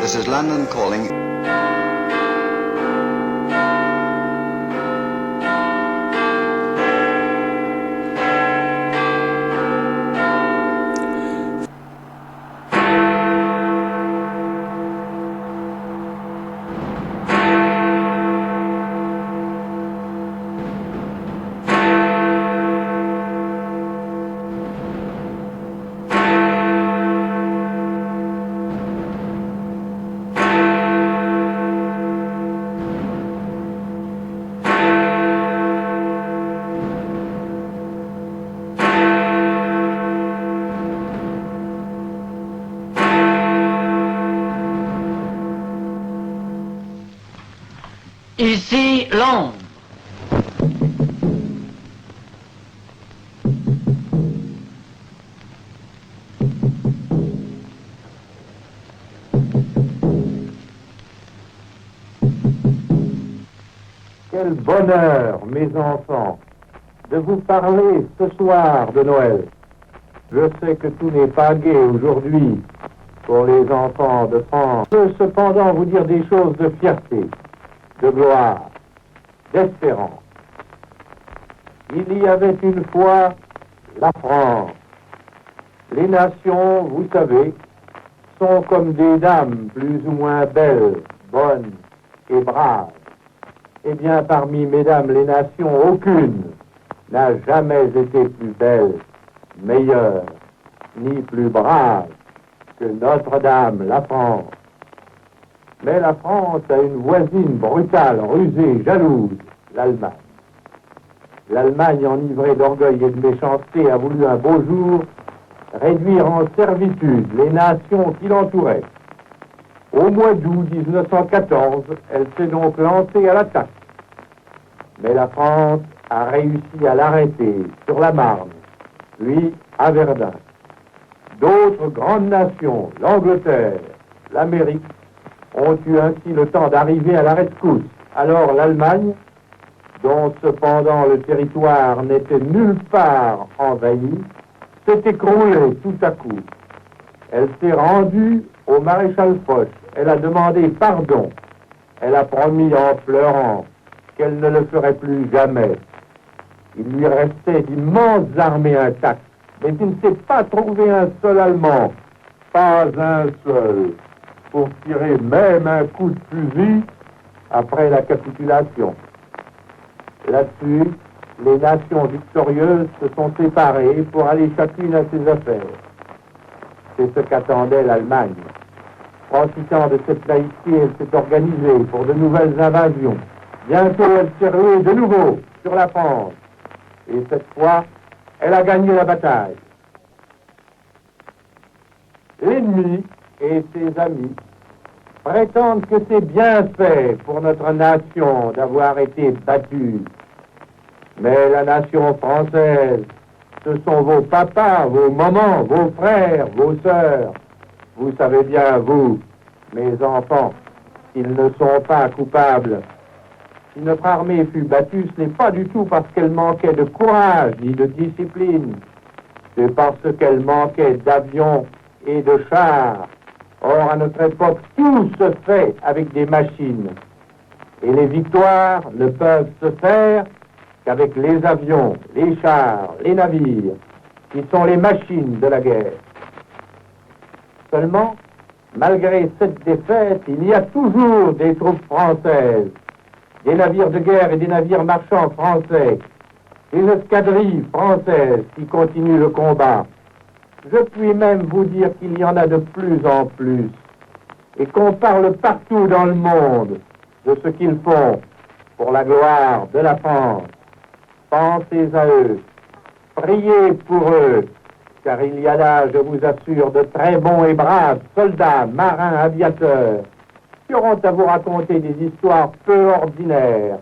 This is London Calling. Ici Londres. Quel bonheur, mes enfants, de vous parler ce soir de Noël. Je sais que tout n'est pas gai aujourd'hui pour les enfants de France. Je peux cependant vous dire des choses de fierté, de gloire, d'espérance. Il y avait une fois la France. Les nations, vous savez, sont comme des dames plus ou moins belles, bonnes et braves. Eh bien, parmi mesdames les nations, aucune n'a jamais été plus belle, meilleure, ni plus brave que Notre-Dame, la France. Mais la France a une voisine brutale, rusée, jalouse, l'Allemagne. L'Allemagne, enivrée d'orgueil et de méchanceté, a voulu un beau jour réduire en servitude les nations qui l'entouraient. Au mois d'août 1914, elle s'est donc lancée à l'attaque. Mais la France a réussi à l'arrêter sur la Marne, puis à Verdun. D'autres grandes nations, l'Angleterre, l'Amérique, ont eu ainsi le temps d'arriver à la rescousse. Alors l'Allemagne, dont cependant le territoire n'était nulle part envahi, s'est écroulée tout à coup. Elle s'est rendue au maréchal Foch. Elle a demandé pardon. Elle a promis en pleurant qu'elle ne le ferait plus jamais. Il lui restait d'immenses armées intactes, mais il ne s'est pas trouvé un seul Allemand, pas un seul, pour tirer même un coup de fusil après la capitulation. Là-dessus, les nations victorieuses se sont séparées pour aller chacune à ses affaires. C'est ce qu'attendait l'Allemagne. Profitant de cette laïcité, elle s'est organisée pour de nouvelles invasions. Bientôt, elle s'est ruée de nouveau sur la France. Et cette fois, elle a gagné la bataille. L'ennemi et ses amis prétendent que c'est bien fait pour notre nation d'avoir été battue. Mais la nation française, ce sont vos papas, vos mamans, vos frères, vos sœurs. Vous savez bien, vous, mes enfants, qu'ils ne sont pas coupables. Si notre armée fut battue, ce n'est pas du tout parce qu'elle manquait de courage ni de discipline. C'est parce qu'elle manquait d'avions et de chars. Or, à notre époque, tout se fait avec des machines. Et les victoires ne peuvent se faire qu'avec les avions, les chars, les navires, qui sont les machines de la guerre. Seulement, malgré cette défaite, il y a toujours des troupes françaises, des navires de guerre et des navires marchands français, des escadrilles françaises qui continuent le combat. Je puis même vous dire qu'il y en a de plus en plus, et qu'on parle partout dans le monde de ce qu'ils font pour la gloire de la France. Pensez à eux, priez pour eux, car il y a là, je vous assure, de très bons et braves soldats, marins, aviateurs, qui auront à vous raconter des histoires peu ordinaires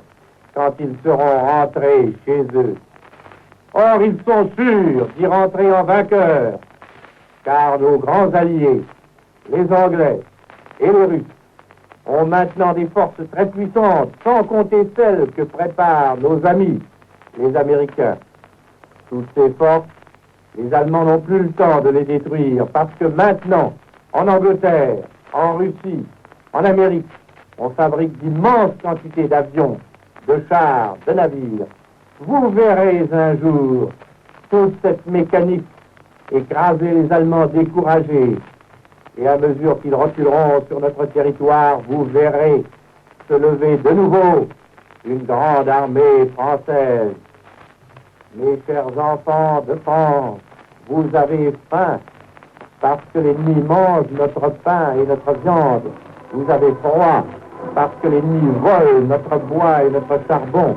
quand ils seront rentrés chez eux. Or, ils sont sûrs d'y rentrer en vainqueurs, car nos grands alliés, les Anglais et les Russes, ont maintenant des forces très puissantes, sans compter celles que préparent nos amis, les Américains. Toutes ces forces, les Allemands n'ont plus le temps de les détruire, parce que maintenant, en Angleterre, en Russie, en Amérique, on fabrique d'immenses quantités d'avions, de chars, de navires. Vous verrez un jour toute cette mécanique écraser les Allemands découragés. Et à mesure qu'ils reculeront sur notre territoire, vous verrez se lever de nouveau une grande armée française. Mes chers enfants de France, vous avez faim parce que l'ennemi mange notre pain et notre viande. Vous avez froid parce que l'ennemi vole notre bois et notre charbon.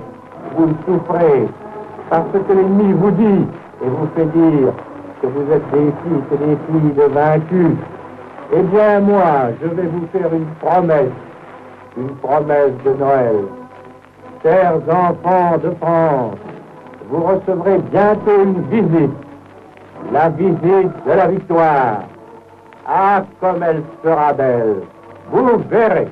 Vous souffrez parce que l'ennemi vous dit et vous fait dire que vous êtes des fils et des filles de vaincus. Eh bien, moi, je vais vous faire une promesse de Noël. Chers enfants de France, vous recevrez bientôt une visite, la visite de la victoire. Ah, comme elle sera belle, vous verrez.